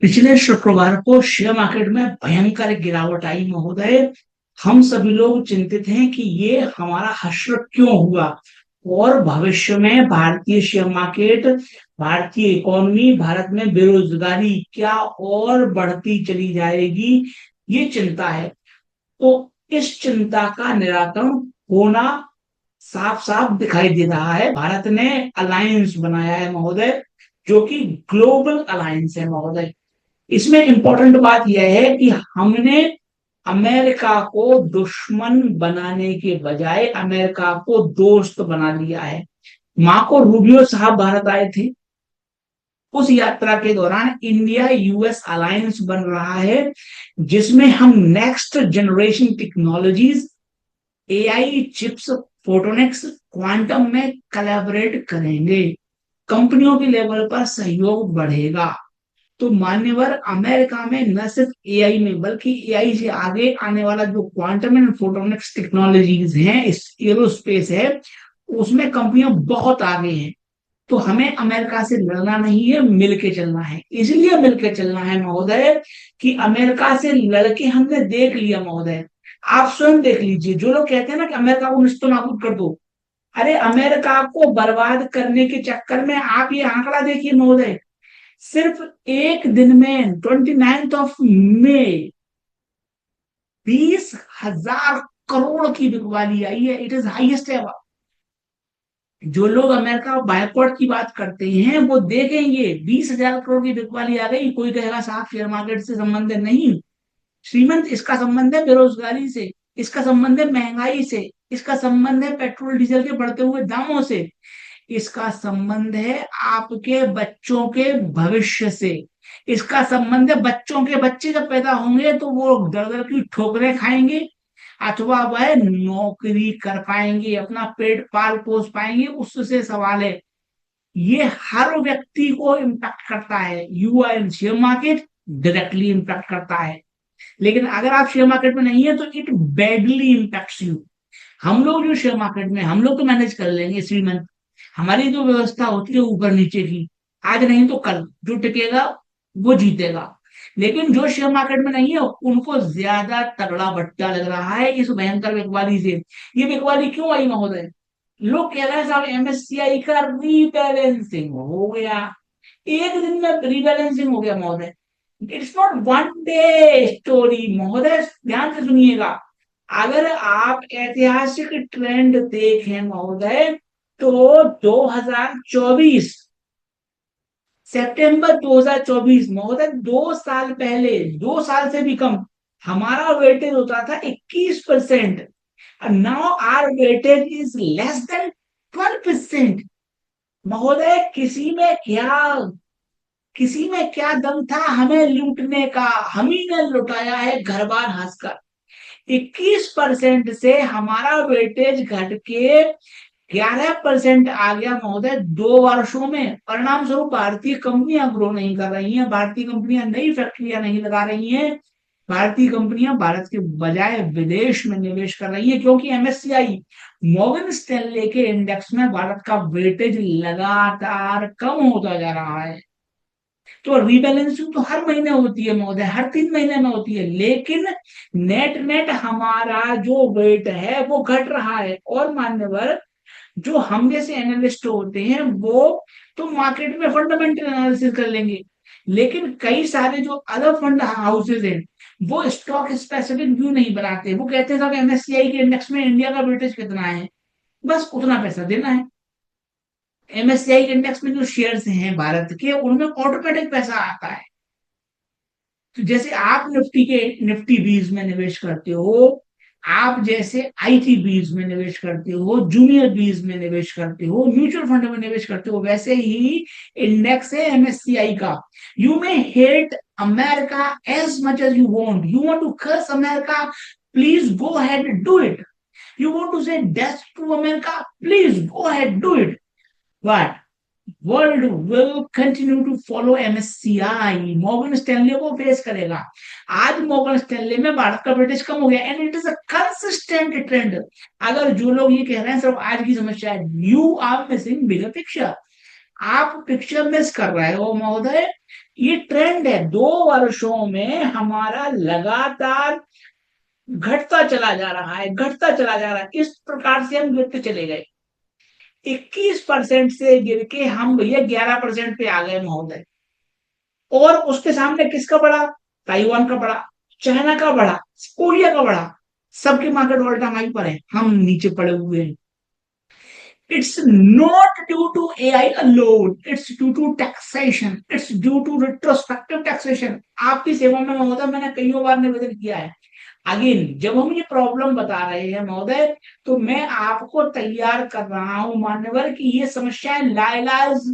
पिछले शुक्रवार को शेयर मार्केट में भयंकर गिरावट आई महोदय। हम सभी लोग चिंतित हैं कि ये हमारा हश्र क्यों हुआ और भविष्य में भारतीय शेयर मार्केट, भारतीय इकोनॉमी, भारत में बेरोजगारी क्या और बढ़ती चली जाएगी, ये चिंता है। तो इस चिंता का निराकरण होना साफ साफ दिखाई दे रहा है। भारत ने अलायंस बनाया है महोदय, जो कि ग्लोबल अलायंस है महोदय। इसमें इंपॉर्टेंट बात यह है कि हमने अमेरिका को दुश्मन बनाने के बजाय अमेरिका को दोस्त बना लिया है। मार्को रूबियो साहब भारत आए थे। उस यात्रा के दौरान इंडिया यूएस अलायंस बन रहा है, जिसमें हम next generation technologies, AI chips, photonics, quantum में कोलैबोरेट करेंगे। कंपनियों के लेवल पर सहयोग बढ़ेगा। तो मान्यवर अमेरिका में न सिर्फ एआई में बल्कि एआई से आगे आने वाला जो क्वांटम एंड फोटोनिक्स टेक्नोलॉजीज हैं, इस एरोस्पेस है, उसमें कंपनियां बहुत आगे हैं। तो हमें अमेरिका से लड़ना नहीं है, मिलके चलना है। इसलिए मिलके चलना है महोदय कि अमेरिका से लड़के हमने देख लिया महोदय। आप स्वयं देख लीजिए, जो लोग कहते हैं ना कि अमेरिका को निस्तो नाबूद कर दो, अरे अमेरिका को बर्बाद करने के चक्कर में आप ये आंकड़ा देखिए महोदय। सिर्फ एक दिन में 29 ऑफ मई 20,000 करोड़ की बिकवाली आई है। It is highest ever. जो लोग अमेरिका बायकॉट की बात करते हैं वो देखेंगे 20,000 करोड़ की बिकवाली आ गई। कोई कहेगा साहब शेयर मार्केट से संबंध है। नहीं श्रीमंत, इसका संबंध है बेरोजगारी से, इसका संबंध है महंगाई से, इसका संबंध है पेट्रोल डीजल के बढ़ते हुए दामों से, इसका संबंध है आपके बच्चों के भविष्य से। इसका संबंध है बच्चों के बच्चे जब पैदा होंगे तो वो दर दर की ठोकरें खाएंगे अथवा वह नौकरी कर पाएंगे, अपना पेट पाल पोस पाएंगे, उससे सवाल है। ये हर व्यक्ति को इम्पैक्ट करता है। You are in share market, directly impact करता है। लेकिन अगर आप शेयर मार्केट में नहीं है तो इट बैडली इम्पैक्ट्स यू। हम लोग जो शेयर मार्केट में, हम लोग तो मैनेज कर लेंगे श्रीमंत। हमारी जो व्यवस्था होती है ऊपर नीचे की, आज नहीं तो कल जो टिकेगा वो जीतेगा। लेकिन जो शेयर मार्केट में नहीं है उनको ज्यादा तगड़ा भट्टा लग रहा है इस भयंकर बिकवाली से। ये बिकवाली क्यों आई महोदय? लोग कह रहे हैं साहब एमएससीआई का रीबैलेंसिंग हो गया। एक दिन में रीबैलेंसिंग हो गया महोदय। It's not one day story महोदय, ध्यान से सुनिएगा। अगर आप ऐतिहासिक ट्रेंड देखें महोदय तो 2024, सितंबर 2024 महोदय, 2 साल पहले, 2 साल से भी कम, हमारा वेटेज होता था 21%। Now our weightage is less than 12%। महोदय किसी में क्या दम था हमें लूटने का? हम ही ने लुटाया है घर बार हंसकर। 21% से हमारा वेटेज घट के 11% आ गया महोदय 2 वर्षों में। परिणाम स्वरूप भारतीय कंपनियां ग्रो नहीं कर रही हैं, भारतीय कंपनियां नई फैक्ट्रियां नहीं लगा रही हैं, भारतीय कंपनियां भारत के बजाय विदेश में निवेश कर रही है, क्योंकि एमएससीआई, मॉर्गन स्टैनले के इंडेक्स में भारत का वेटेज लगातार कम होता जा रहा है। तो रीबैलेंसिंग तो हर महीने होती है महोदय, हर 3 महीने में होती है, लेकिन नेट नेट हमारा जो वेट है वो घट रहा है। और मान्यवर, जो हम जैसे एनालिस्ट होते हैं वो तो मार्केट में फंडामेंटल एनालिसिस कर लेंगे, लेकिन कई सारे जो अदर फंड हाउसेज हैं वो स्टॉक स्पेसिफिक व्यू नहीं बनाते। वो कहते हैं साहब एमएससीआई के इंडेक्स में इंडिया का वेटेज कितना है, बस उतना पैसा देना है। एमएससीआई के इंडेक्स में जो शेयर्स हैं भारत के, उनमें ऑटोमेटिक पैसा आता है। तो जैसे आप निफ्टी बीज में निवेश करते हो, आप जैसे आईटी बीज में निवेश करते हो, जूनियर बीज में निवेश करते हो, म्यूचुअल फंड में निवेश करते हो, वैसे ही इंडेक्स है एमएससीआई का। You may hate America as much as you want to curse America, please go ahead do it. You want to say death to America, please go ahead do it. But world will continue to follow MSCI. Morgan Stanley को face करेगा। आज Morgan Stanley में भारत का weightage कम हो गया and it is a consistent trend. अगर जो लोग ये कह रहे हैं सिर्फ आज की समस्या है, you are missing bigger picture. आप पिक्चर मिस कर रहे हो महोदय। ये ट्रेंड है, 2 वर्षों में हमारा लगातार घटता चला जा रहा है, घटता चला जा रहा है। इस प्रकार से हम गिरते चले गए, 21% से गिर के हम भैया 11% पे आ गए महोदय। और उसके सामने किसका बढ़ा? ताइवान का बढ़ा, चाइना का बढ़ा, कोरिया का बढ़ा, सबके मार्केट ऑल टाइम हाई पर है, हम नीचे पड़े हुए हैं। It's not due to AI alone. It's due to taxation. It's due to retrospective taxation. आपकी सेवा में महोदय मैंने कई बार निवेदन किया है। अगेन जब हम ये प्रॉब्लम बता रहे हैं महोदय, तो मैं आपको तैयार कर रहा हूं मान्यवर कि ये समस्याएं लाइलाज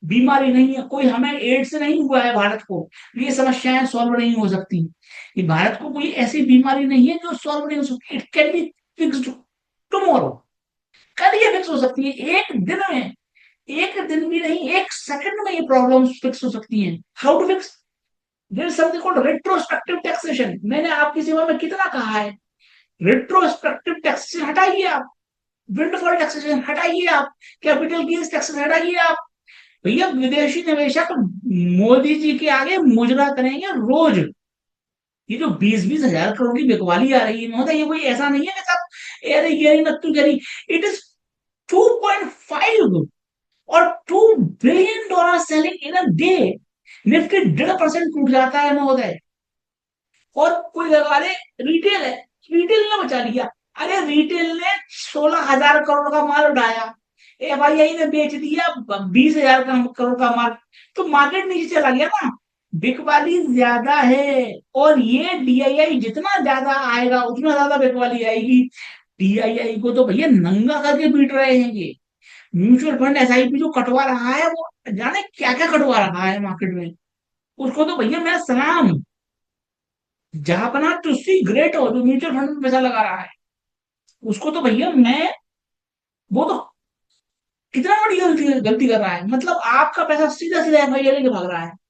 बीमारी नहीं है। कोई हमें एड्स नहीं हुआ है भारत को, ये समस्याएं सॉल्व नहीं हो सकती। ये भारत को कोई ऐसी बीमारी नहीं है जो सॉल्व नहीं हो सकती। It can be fixed tomorrow, कल ये फिक्स हो सकती है, एक दिन में, एक दिन भी नहीं, एक सेकंड में ये प्रॉब्लम फिक्स हो सकती हैं। How to fix? There is something called retrospective taxation. मैंने आपकी सेवा में कितना कहा है, रेट्रोस्पेक्टिव टैक्सेशन हटाइए आप, विंडफॉल टैक्सेशन हटाइए आप, कैपिटल गेन्स टैक्सेस हटाइए आप। भैया विदेशी निवेशक मोदी जी के आगे मुजरा करेंगे रोज। ये जो 20-20 हजार करोड़ की बिकवाली आ रही है महोदय, ये कोई ऐसा नहीं है कि सब अरे ये नत्तू करी। इट इज 2.5 और $2 billion selling in a day. Nifty 1.5% टूट जाता है महोदय। और कोई लगा ले रिटेल है, रिटेल ने बचा लिया। अरे रिटेल ने 16,000 करोड़ का माल उठाया, एफआईआई ने बेच दिया 20,000 करोड़ का माल, तो मार्केट नीचे चला गया ना। बिकवाली ज्यादा है, और ये डीआईआई जितना ज्यादा आएगा उतना ज्यादा बिकवाली आएगी। डीआईआई को तो भैया नंगा करके पीट रहे हैं ये। म्यूचुअल फंड एसआईपी जो कटवा रहा है, वो जाने क्या क्या कटवा रहा है मार्केट में। उसको तो भैया मेरा सलाम, जहां बना टुस्सी ग्रेट हो जो म्यूचुअल फंड में पैसा लगा रहा है, उसको तो भैया मैं, वो तो कितना बड़ी गलती गलती कर रहा है। मतलब आपका पैसा सीधा सीधा एफआईआई के भाग रहा है।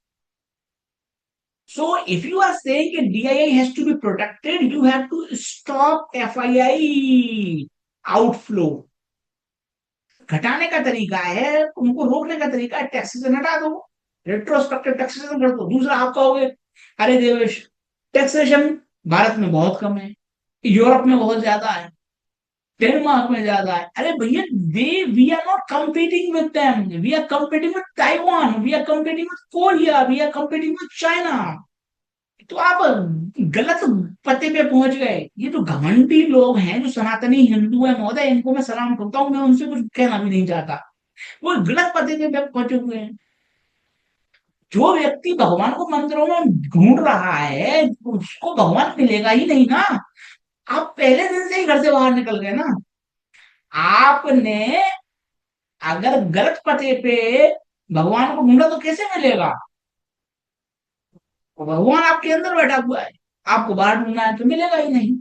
So if you are saying that DII has to be protected, you have to stop FII outflow. घटाने का तरीका है, उनको रोकने का तरीका है, टैक्सेशन हटा दो, रेट्रोस्पेक्टिव टैक्सेशन कर दो। दूसरा आप कहोगे अरे देवेश टैक्सेशन भारत में बहुत कम है, यूरोप में बहुत ज्यादा है, डेनमार्क में ज्यादा है। अरे भैया they we are not competing with them, we are competing with Taiwan, we are competing with Korea, we are competing with China. तो आप गलत पते पे पहुंच गए। ये जो घमंडी लोग हैं, जो सनातनी हिंदू है महोदय, इनको मैं सलाम करता हूँ, मैं उनसे कुछ कहना भी नहीं चाहता। वो गलत पते पे पहुंचे हुए हैं। जो व्यक्ति भगवान को मंदिरों में ढूंढ रहा है, उसको भगवान मिलेगा ही नहीं ना। आप पहले दिन से ही घर से बाहर निकल गए ना। आपने अगर गलत पते पे भगवान को ढूंढा तो कैसे मिलेगा? तो भगवान आपके अंदर बैठा हुआ है, आपको बाहर ढूंढना है तो मिलेगा ही नहीं।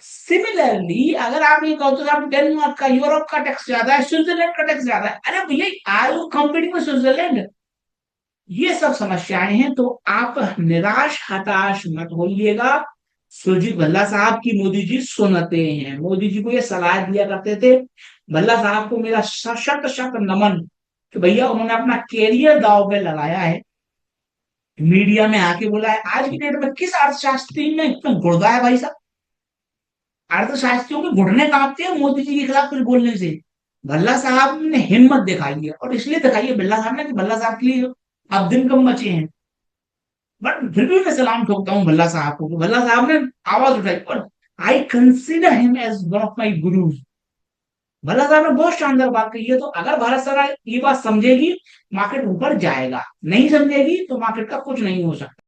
सिमिलरली अगर आप ये कहो तो आप डेनमार्क का, यूरोप का टैक्स ज्यादा है, स्विट्जरलैंड का टैक्स ज्यादा है, अरे भैया are you competing with Switzerland? ये सब समस्याएं हैं। तो आप निराश हताश मत होइएगा। सुरजीत भल्ला साहब की मोदी जी सुनते हैं, मोदी जी को ये सलाह दिया करते थे। भल्ला साहब को मेरा शत शत नमन कि भैया उन्होंने अपना कैरियर दांव पे लगाया है, मीडिया में आके बोला है। आज की डेट में किस अर्थशास्त्री में इतना गुर्दा है भाई साहब? अर्थशास्त्रियों के घुटने कांपते हैं मोदी जी के खिलाफ कुछ बोलने से। भल्ला साहब ने हिम्मत दिखाई है, और इसलिए दिखाई है भल्ला साहब ने कि भल्ला साहब के लिए अब दिन कम बचे हैं। बट फिर भी मैं सलाम ठोकता हूँ भल्ला साहब को, भल्ला साहब ने आवाज उठाई, और I consider him as one of my gurus. Bhalla sahab ने बहुत शानदार बात कही है। तो अगर भारत सरकार ये बात समझेगी, मार्केट ऊपर जाएगा, नहीं समझेगी तो मार्केट का कुछ नहीं हो सकता।